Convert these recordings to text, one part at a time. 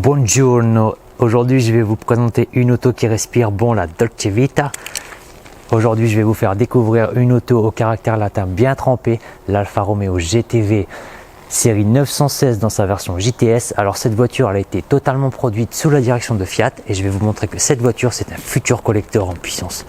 Buongiorno, aujourd'hui je vais vous présenter une auto qui respire bon la Dolce Vita. Aujourd'hui je vais vous faire découvrir une auto au caractère latin bien trempé, l'Alfa Romeo GTV série 916 dans sa version JTS. Alors cette voiture elle a été totalement produite sous la direction de Fiat et je vais vous montrer que cette voiture c'est un futur collector en puissance.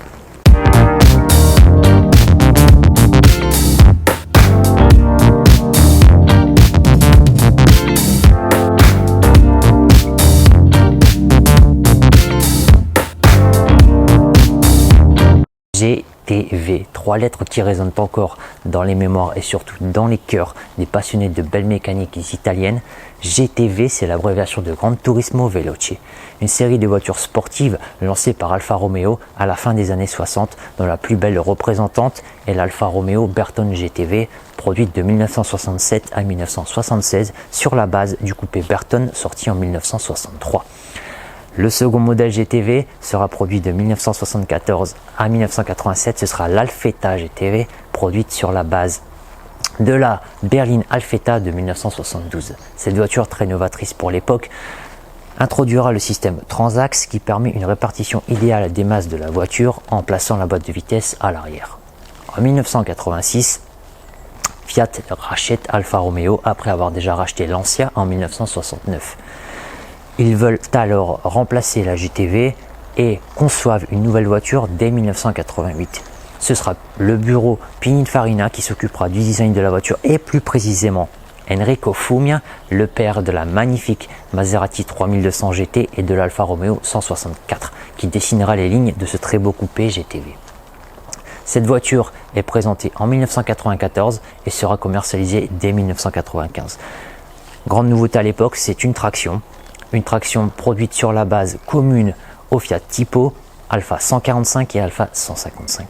GTV, trois lettres qui résonnent encore dans les mémoires et surtout dans les cœurs des passionnés de belles mécaniques italiennes. GTV, c'est l'abréviation de Gran Turismo Veloce, une série de voitures sportives lancée par Alfa Romeo à la fin des années 60, dont la plus belle représentante est l'Alfa Romeo Bertone GTV, produite de 1967 à 1976 sur la base du coupé Bertone sorti en 1963. Le second modèle GTV sera produit de 1974 à 1987. Ce sera l'Alfetta GTV, produite sur la base de la berline Alfetta de 1972. Cette voiture très novatrice pour l'époque introduira le système Transax qui permet une répartition idéale des masses de la voiture en plaçant la boîte de vitesse à l'arrière. En 1986, Fiat rachète Alfa Romeo après avoir déjà racheté Lancia en 1969. Ils veulent alors remplacer la GTV et conçoivent une nouvelle voiture dès 1988. Ce sera le bureau Pininfarina qui s'occupera du design de la voiture et plus précisément Enrico Fumia, le père de la magnifique Maserati 3200 GT et de l'Alfa Romeo 164 qui dessinera les lignes de ce très beau coupé GTV. Cette voiture est présentée en 1994 et sera commercialisée dès 1995. Grande nouveauté à l'époque, c'est une traction produite sur la base commune au Fiat Tipo, Alpha 145 et Alpha 155.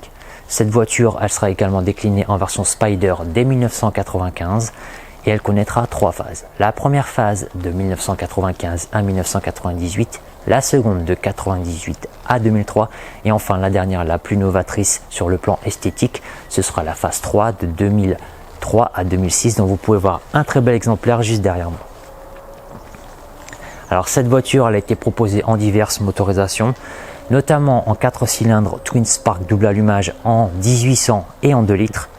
Cette voiture, elle sera également déclinée en version Spider dès 1995 et elle connaîtra trois phases. La première phase de 1995 à 1998, la seconde de 1998 à 2003 et enfin la dernière, la plus novatrice sur le plan esthétique, ce sera la phase 3 de 2003 à 2006 dont vous pouvez voir un très bel exemplaire juste derrière moi. Alors cette voiture elle a été proposée en diverses motorisations, notamment en 4 cylindres Twin Spark double allumage en 1800 et en 2 litres,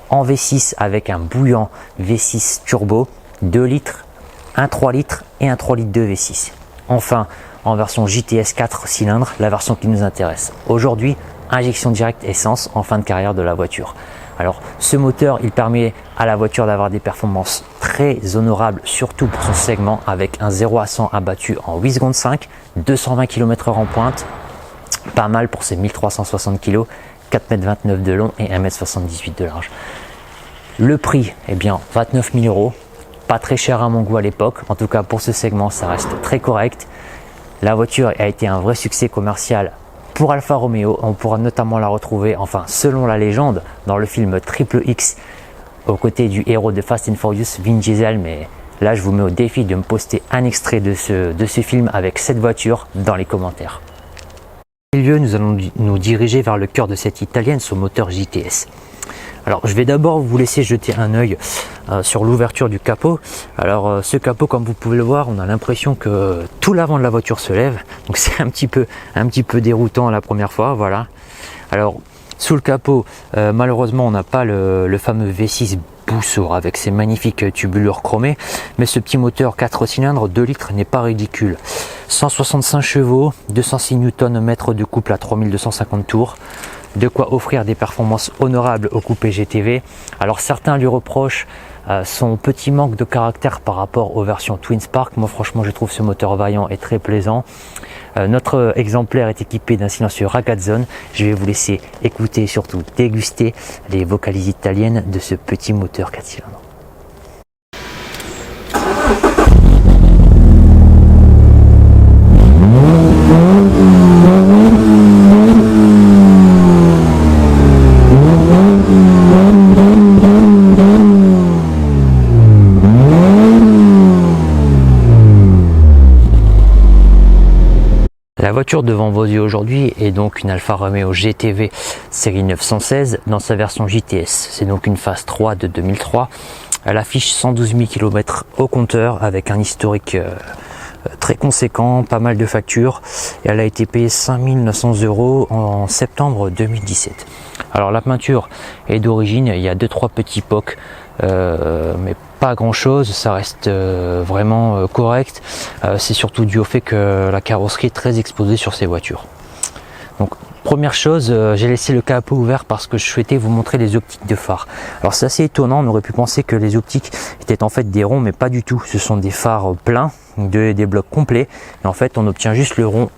en V6 avec un bouillant V6 turbo, 2 litres, un 3 litres et un 3 litres de V6. Enfin en version JTS 4 cylindres, la version qui nous intéresse aujourd'hui, injection directe essence en fin de carrière de la voiture. Alors ce moteur il permet à la voiture d'avoir des performances très honorables surtout pour son segment avec un 0 à 100 abattu en 8 secondes 5, 220 km/h en pointe, pas mal pour ses 1360 kg, 4,29 m de long et 1,78 m de large. Le prix, eh bien 29 000 €, pas très cher à mon goût à l'époque, en tout cas pour ce segment ça reste très correct. La voiture a été un vrai succès commercial pour Alfa Romeo, on pourra notamment la retrouver, enfin selon la légende, dans le film Triple X, aux côtés du héros de Fast and Furious, Vin Diesel, mais là je vous mets au défi de me poster un extrait de ce film avec cette voiture dans les commentaires. En milieu, nous allons nous diriger vers le cœur de cette italienne, son moteur JTS. Alors je vais d'abord vous laisser jeter un œil sur l'ouverture du capot. Alors ce capot, comme vous pouvez le voir, on a l'impression que tout l'avant de la voiture se lève, donc c'est un petit peu déroutant la première fois, voilà. Alors sous le capot, malheureusement on n'a pas le fameux V6 Boussour avec ses magnifiques tubulures chromées, mais ce petit moteur 4 cylindres 2 litres n'est pas ridicule. 165 chevaux, 206 Nm de couple à 3250 tours, de quoi offrir des performances honorables au coupé GTV. Alors certains lui reprochent son petit manque de caractère par rapport aux versions Twin Spark. Moi franchement je trouve ce moteur vaillant et très plaisant. Notre exemplaire est équipé d'un silencieux Ragazzone. Je vais vous laisser écouter et surtout déguster les vocalises italiennes de ce petit moteur 4 cylindres. La voiture devant vos yeux aujourd'hui est donc une Alfa Romeo GTV série 916 dans sa version JTS. C'est donc une phase 3 de 2003. Elle affiche 112 000 km au compteur avec un historique très conséquent, pas mal de factures, et elle a été payée 5 900 € en septembre 2017. Alors la peinture est d'origine, il y a 2-3 petits pocs, mais pas grand chose, ça reste vraiment correct. C'est surtout dû au fait que la carrosserie est très exposée sur ces voitures. Donc première chose, j'ai laissé le capot ouvert parce que je souhaitais vous montrer les optiques de phare. Alors c'est assez étonnant, on aurait pu penser que les optiques étaient en fait des ronds, mais pas du tout. Ce sont des phares pleins, des blocs complets, et en fait on obtient juste le rond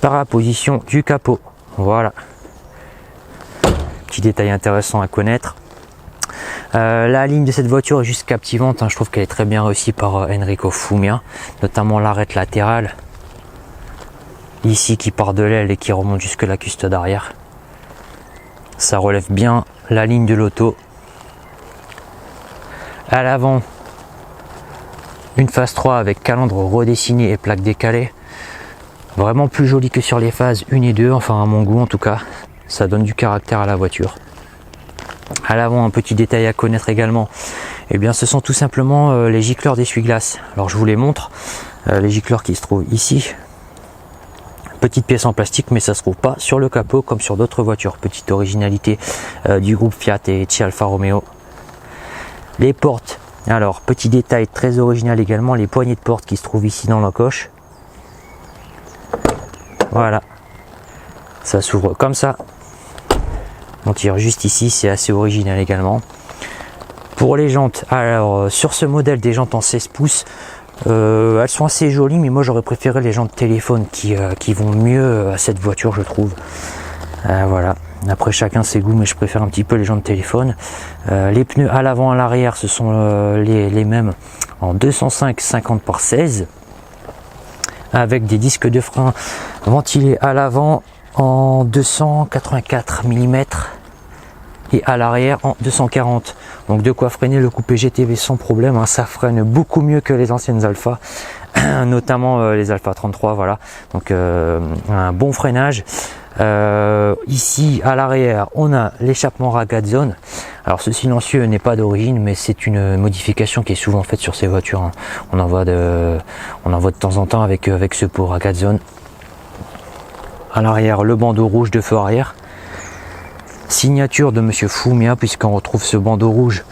par la position du capot. Voilà. Petit détail intéressant à connaître. La ligne de cette voiture est juste captivante, hein. Je trouve qu'elle est très bien réussie par Enrico Fumia, notamment l'arête latérale ici qui part de l'aile et qui remonte jusque la custode arrière. Ça relève bien la ligne de l'auto. À l'avant, une phase 3 avec calandre redessiné et plaque décalée, vraiment plus joli que sur les phases 1 et 2, enfin à mon goût en tout cas. Ça donne du caractère à la voiture. À l'avant, un petit détail à connaître également, eh bien ce sont tout simplement les gicleurs d'essuie-glace. Alors je vous les montre, les gicleurs qui se trouvent ici. Petite pièce en plastique, mais ça se trouve pas sur le capot comme sur d'autres voitures. Petite originalité du groupe Fiat et chez Alfa Romeo. Les portes, alors petit détail très original également, les poignées de porte qui se trouvent ici dans l'encoche. Voilà, ça s'ouvre comme ça. On tire juste ici, c'est assez original également. Pour les jantes, alors sur ce modèle des jantes en 16 pouces, elles sont assez jolies, mais moi j'aurais préféré les jantes de téléphone qui vont mieux à cette voiture, je trouve. Voilà, après chacun ses goûts, mais je préfère un petit peu les jantes de téléphone. Les pneus à l'avant et à l'arrière, ce sont les mêmes en 205 50 par 16, avec des disques de frein ventilés à l'avant en 284 mm et à l'arrière en 240. Donc de quoi freiner le coupé GTV sans problème, hein. Ça freine beaucoup mieux que les anciennes Alpha, notamment les Alpha 33. Voilà, donc un bon freinage. Ici à l'arrière on a l'échappement Ragazone. Alors ce silencieux n'est pas d'origine, mais c'est une modification qui est souvent faite sur ces voitures, hein. On en voit de temps en temps avec ce pot Ragazone. À l'arrière, le bandeau rouge de feu arrière, signature de Monsieur Fumia, puisqu'on retrouve ce bandeau rouge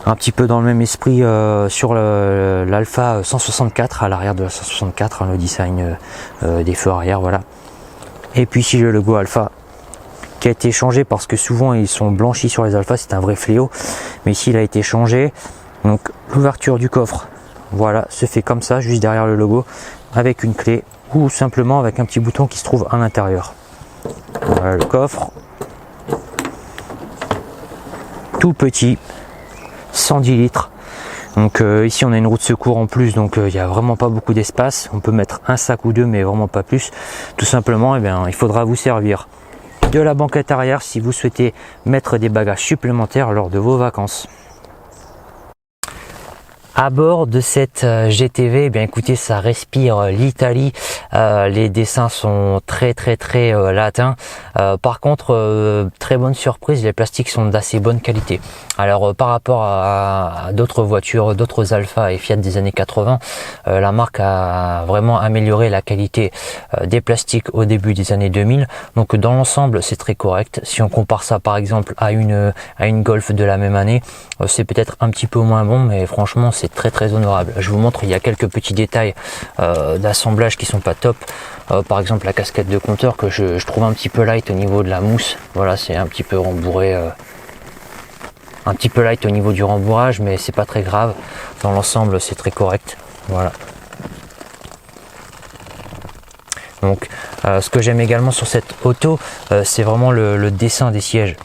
un petit peu dans le même esprit sur l'Alpha 164, à l'arrière de la 164, hein, le design des feux arrière. Voilà. Et puis ici le logo Alpha qui a été changé parce que souvent ils sont blanchis sur les Alpha, c'est un vrai fléau, mais ici il a été changé. Donc l'ouverture du coffre, voilà, se fait comme ça, juste derrière le logo, avec une clé ou simplement avec un petit bouton qui se trouve à l'intérieur. Voilà le coffre, tout petit, 110 litres. Donc ici on a une roue de secours en plus, donc il n'y a vraiment pas beaucoup d'espace. On peut mettre un sac ou deux, mais vraiment pas plus. Tout simplement, il faudra vous servir de la banquette arrière si vous souhaitez mettre des bagages supplémentaires lors de vos vacances. À bord de cette GTV, écoutez, ça respire l'Italie. Les dessins sont très latins. Par contre, très bonne surprise, les plastiques sont d'assez bonne qualité. Alors par rapport à d'autres voitures, d'autres Alpha et Fiat des années 80, la marque a vraiment amélioré la qualité des plastiques au début des années 2000. Donc dans l'ensemble, c'est très correct. Si on compare ça par exemple à une Golf de la même année, c'est peut-être un petit peu moins bon, mais franchement c'est très honorable. Je vous montre, il y a quelques petits détails d'assemblage qui sont pas top. Par exemple la casquette de compteur que je trouve un petit peu light au niveau de la mousse. Voilà, c'est un petit peu rembourré, un petit peu light au niveau du rembourrage, mais c'est pas très grave. Dans l'ensemble c'est très correct. Voilà. Donc ce que j'aime également sur cette auto, c'est vraiment le dessin des sièges.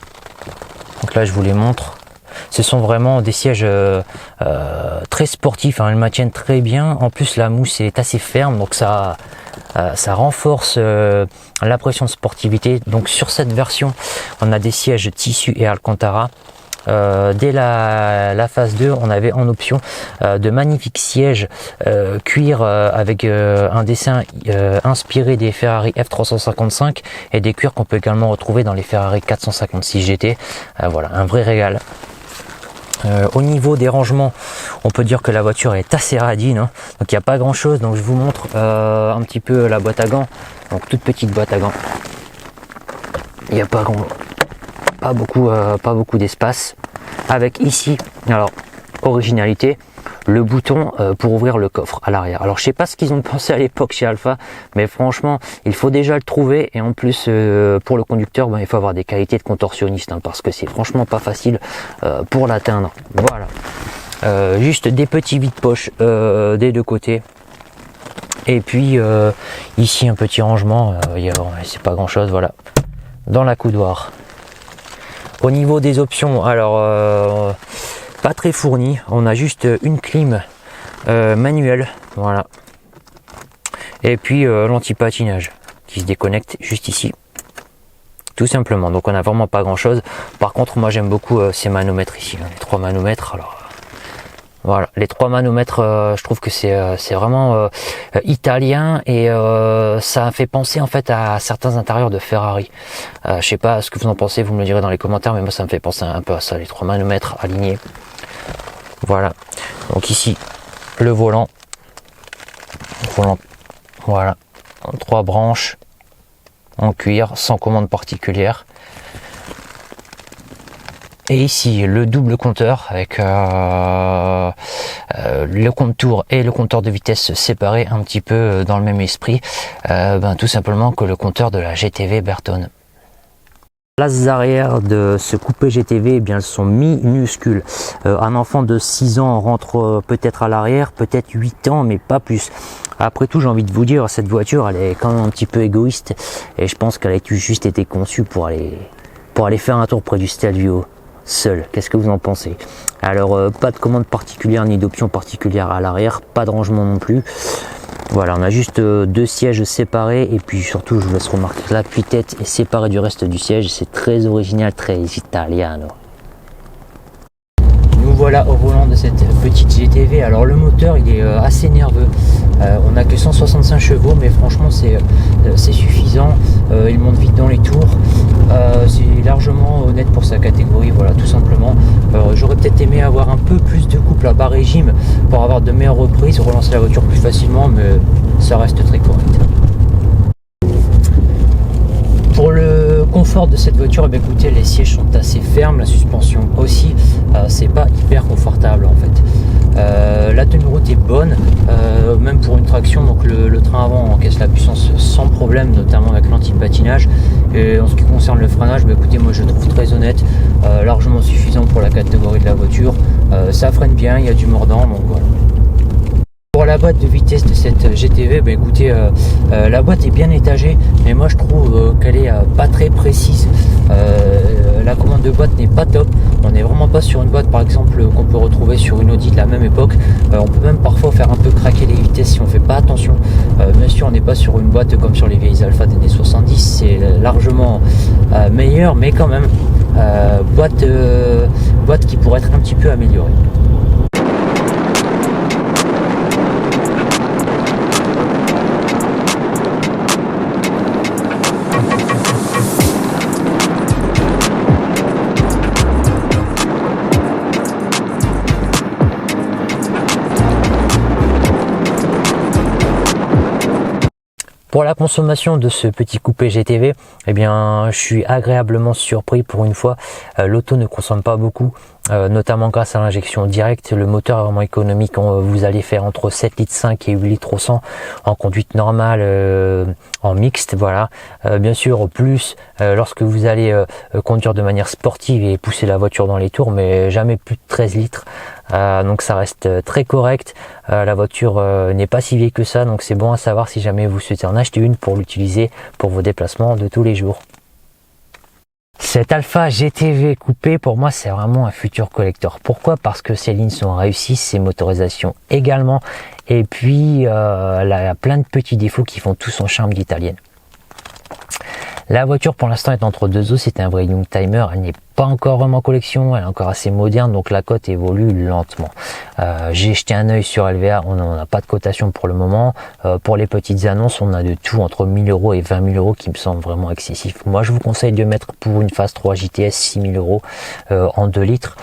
Donc là je vous les montre. Ce sont vraiment des sièges très sportifs, hein, elles maintiennent très bien. En plus la mousse est assez ferme, donc ça renforce l'impression de sportivité. Donc sur cette version, on a des sièges tissu et Alcantara. Dès la phase 2, on avait en option de magnifiques sièges cuir avec un dessin inspiré des Ferrari F355 et des cuirs qu'on peut également retrouver dans les Ferrari 456 GT. Voilà, un vrai régal. Au niveau des rangements, on peut dire que la voiture est assez radine, hein. Donc il n'y a pas grand chose. Donc je vous montre un petit peu la boîte à gants. Donc toute petite boîte à gants. Il n'y a pas beaucoup d'espace. Avec ici, alors originalité, le bouton pour ouvrir le coffre à l'arrière. Alors je sais pas ce qu'ils ont pensé à l'époque chez Alfa, mais franchement il faut déjà le trouver, et en plus pour le conducteur il faut avoir des qualités de contorsionniste, hein, parce que c'est franchement pas facile pour l'atteindre. Voilà, juste des petits vides-poches des deux côtés, et puis ici un petit rangement, c'est pas grand chose, voilà, dans la coudoir. Au niveau des options, alors pas très fourni, on a juste une clim manuelle, voilà, et puis l'anti-patinage qui se déconnecte juste ici, tout simplement. Donc on a vraiment pas grand chose. Par contre moi j'aime beaucoup ces manomètres ici, les 3 manomètres. Alors voilà, les 3 manomètres, je trouve que c'est vraiment italien, et ça fait penser en fait à certains intérieurs de Ferrari. Je sais pas ce que vous en pensez, vous me le direz dans les commentaires, mais moi ça me fait penser un peu à ça, les 3 manomètres alignés. Voilà, donc ici le volant, voilà, 3 branches en cuir sans commande particulière. Et ici le double compteur avec le compte-tour et le compteur de vitesse séparés, un petit peu dans le même esprit, tout simplement que le compteur de la GTV Bertone. Les places arrière de ce coupé GTV, eh bien, elles sont minuscules. Un enfant de 6 ans rentre peut-être à l'arrière, peut-être 8 ans, mais pas plus. Après tout, j'ai envie de vous dire, cette voiture, elle est quand même un petit peu égoïste, et je pense qu'elle a juste été conçue pour aller faire un tour près du Stelvio seul. Qu'est-ce que vous en pensez? Alors pas de commande particulière ni d'option particulière à l'arrière, pas de rangement non plus. Voilà, on a juste 2 sièges séparés, et puis surtout je vous laisse remarquer que l'appui-tête est séparée du reste du siège. C'est très original, très italiano. Nous voilà au volant de cette petite GTV. Alors le moteur il est assez nerveux, on n'a que 165 chevaux, mais franchement c'est suffisant. Il monte vite dans les tours, c'est largement honnête pour sa catégorie, voilà, tout simplement. J'aurais peut-être aimé avoir un peu plus de couple à bas régime pour avoir de meilleures reprises, relancer la voiture plus facilement, mais ça reste très correct. Pour le confort de cette voiture, écoutez, les sièges sont assez fermes, la suspension aussi, c'est pas hyper confortable en fait. La tenue de route est bonne, même pour une traction, donc le train avant encaisse la puissance sans problème, notamment avec l'anti-patinage. Et en ce qui concerne le freinage, écoutez, moi je le trouve très honnête, largement suffisant pour la catégorie de la voiture. Ça freine bien, il y a du mordant, donc voilà. Pour la boîte de vitesse de cette GTV, écoutez, la boîte est bien étagée, mais moi je trouve qu'elle est pas très précise. La commande de boîte n'est pas top. On n'est vraiment pas sur une boîte par exemple qu'on peut retrouver sur une Audi de la même époque. On peut même parfois faire un peu craquer les vitesses si on fait pas attention. Bien sûr, on n'est pas sur une boîte comme sur les vieilles Alpha des années 70, c'est largement meilleur, mais quand même boîte qui pourrait être un petit peu améliorée. Pour la consommation de ce petit coupé GTV, eh bien, je suis agréablement surpris pour une fois. L'auto ne consomme pas beaucoup, notamment grâce à l'injection directe. Le moteur est vraiment économique. Vous allez faire entre 7,5 litres et 8 litres au 100 en conduite normale, en mixte. Voilà. Bien sûr, plus lorsque vous allez conduire de manière sportive et pousser la voiture dans les tours, mais jamais plus de 13 litres. Donc ça reste très correct. La voiture n'est pas si vieille que ça, donc c'est bon à savoir si jamais vous souhaitez en acheter une pour l'utiliser pour vos déplacements de tous les jours. Cette Alpha GTV coupé, pour moi, c'est vraiment un futur collector. Pourquoi? Parce que ses lignes sont réussies, ses motorisations également, et puis elle a plein de petits défauts qui font tout son charme d'italienne. La voiture pour l'instant est entre deux eaux, c'est un vrai young timer, elle n'est pas encore vraiment en collection, elle est encore assez moderne, donc la cote évolue lentement. J'ai jeté un œil sur LVA, on n'en a pas de cotation pour le moment. Pour les petites annonces, on a de tout entre 1000 € et 20 000 € qui me semble vraiment excessif. Moi je vous conseille de mettre pour une phase 3 JTS 6 000 € en 2 litres.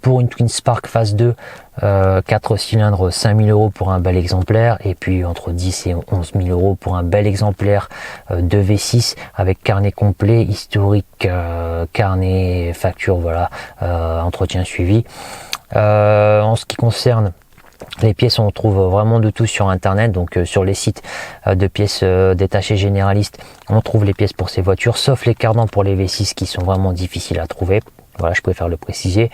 Pour une Twin Spark phase 2, 4 cylindres, 5 000 € pour un bel exemplaire, et puis entre 10 et 11 000 € pour un bel exemplaire de V6 avec carnet complet, historique, carnet, facture, voilà, entretien suivi. En ce qui concerne les pièces, on trouve vraiment de tout sur internet, donc sur les sites de pièces détachées généralistes, on trouve les pièces pour ces voitures, sauf les cardans pour les V6 qui sont vraiment difficiles à trouver. Voilà, je préfère le préciser.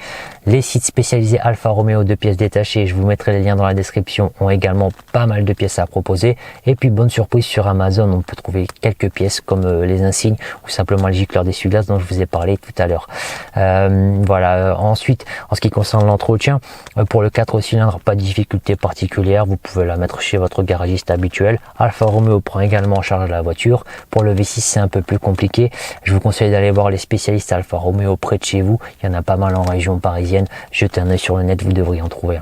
Les sites spécialisés Alfa Romeo de pièces détachées, je vous mettrai les liens dans la description, ont également pas mal de pièces à proposer. Et puis, bonne surprise, sur Amazon, on peut trouver quelques pièces comme les insignes ou simplement le gicleur d'essuie-glace dont je vous ai parlé tout à l'heure. Voilà. Ensuite, en ce qui concerne l'entretien, pour le 4 cylindres, pas de difficulté particulière. Vous pouvez la mettre chez votre garagiste habituel. Alfa Romeo prend également en charge la voiture. Pour le V6, c'est un peu plus compliqué. Je vous conseille d'aller voir les spécialistes Alfa Romeo près de chez vous. Il y en a pas mal en région parisienne. Jetez un œil sur le net, vous devriez en trouver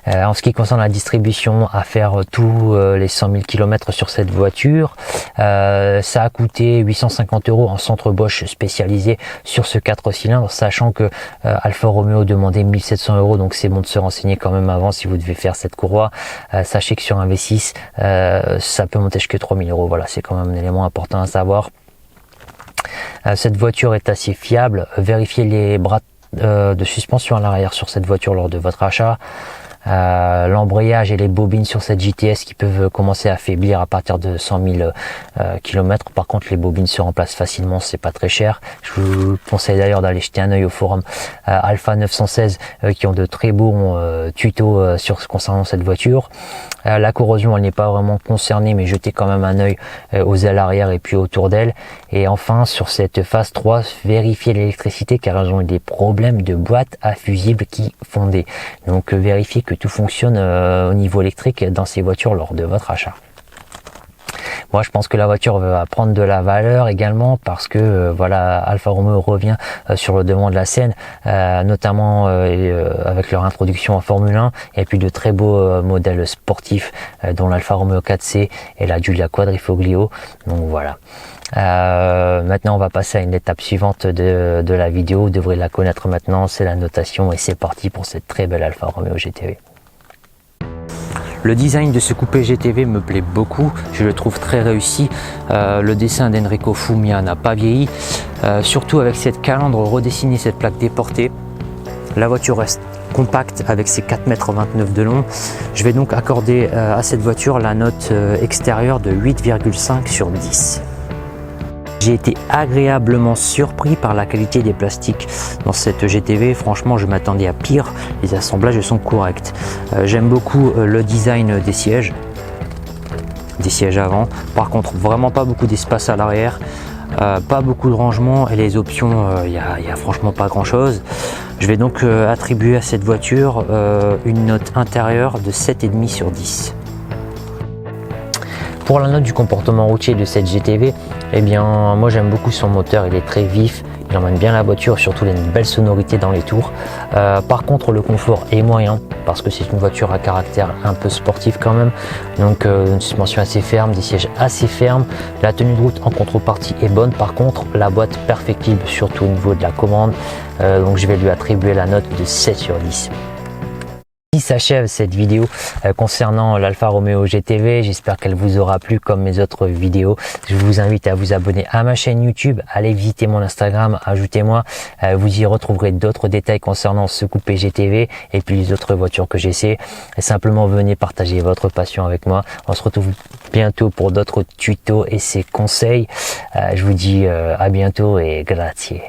un. En ce qui concerne la distribution, à faire tous les 100 000 km sur cette voiture, ça a coûté 850 € en centre Bosch spécialisé sur ce 4 cylindres, sachant que Alfa Romeo demandait 1700 €, donc c'est bon de se renseigner quand même avant si vous devez faire cette courroie. Sachez que sur un V6, ça peut monter jusqu'à 3000 €. Voilà, c'est quand même un élément important à savoir. Cette voiture est assez fiable. Vérifiez les bras de suspension à l'arrière sur cette voiture lors de votre achat. L'embrayage et les bobines sur cette JTS qui peuvent commencer à faiblir à partir de 100 000 km. Par contre, les bobines se remplacent facilement, c'est pas très cher. Je vous conseille d'ailleurs d'aller jeter un œil au forum Alpha 916 qui ont de très bons tutos concernant cette voiture. La corrosion, elle n'est pas vraiment concernée, mais jetez quand même un œil aux ailes arrière et puis autour d'elle. Et enfin, sur cette phase 3, vérifiez l'électricité car elles ont eu des problèmes de boîte à fusibles qui fondaient. Donc vérifiez que tout fonctionne au niveau électrique dans ces voitures lors de votre achat. Moi, je pense que la voiture va prendre de la valeur également parce que voilà, Alfa Romeo revient sur le devant de la scène, notamment avec leur introduction en Formule 1 et puis de très beaux modèles sportifs dont l'Alfa Romeo 4C et la Giulia Quadrifoglio. Donc voilà. Maintenant, on va passer à une étape suivante de la vidéo. Vous devrez la connaître maintenant, c'est la notation et c'est parti pour cette très belle Alfa Romeo GTV. Le design de ce coupé GTV me plaît beaucoup, je le trouve très réussi. Le dessin d'Enrico Fumia n'a pas vieilli, surtout avec cette calandre redessinée, cette plaque déportée. La voiture reste compacte avec ses 4,29 m de long. Je vais donc accorder à cette voiture la note extérieure de 8,5 sur 10. J'ai été agréablement surpris par la qualité des plastiques dans cette GTV. Franchement, je m'attendais à pire. Les assemblages sont corrects. J'aime beaucoup le design des sièges avant. Par contre, vraiment pas beaucoup d'espace à l'arrière, pas beaucoup de rangement et les options, il y a franchement pas grand chose. Je vais donc attribuer à cette voiture une note intérieure de 7,5 sur 10. Pour la note du comportement routier de cette GTV, eh bien, moi j'aime beaucoup son moteur, il est très vif, il emmène bien la voiture, surtout il a une belle sonorité dans les tours. Par contre, le confort est moyen, parce que c'est une voiture à caractère un peu sportif quand même. Donc une suspension assez ferme, des sièges assez fermes. La tenue de route en contrepartie est bonne, par contre la boîte perfectible, surtout au niveau de la commande. Donc je vais lui attribuer la note de 7 sur 10. S'achève cette vidéo concernant l'Alfa Romeo GTV. J'espère qu'elle vous aura plu comme mes autres vidéos. Je vous invite à vous abonner à ma chaîne YouTube, allez visiter mon Instagram, ajoutez-moi, vous y retrouverez d'autres détails concernant ce coupé GTV et puis les autres voitures que j'essaie. Simplement venez partager votre passion avec moi. On se retrouve bientôt pour d'autres tutos et ses conseils. Je vous dis à bientôt et grazie.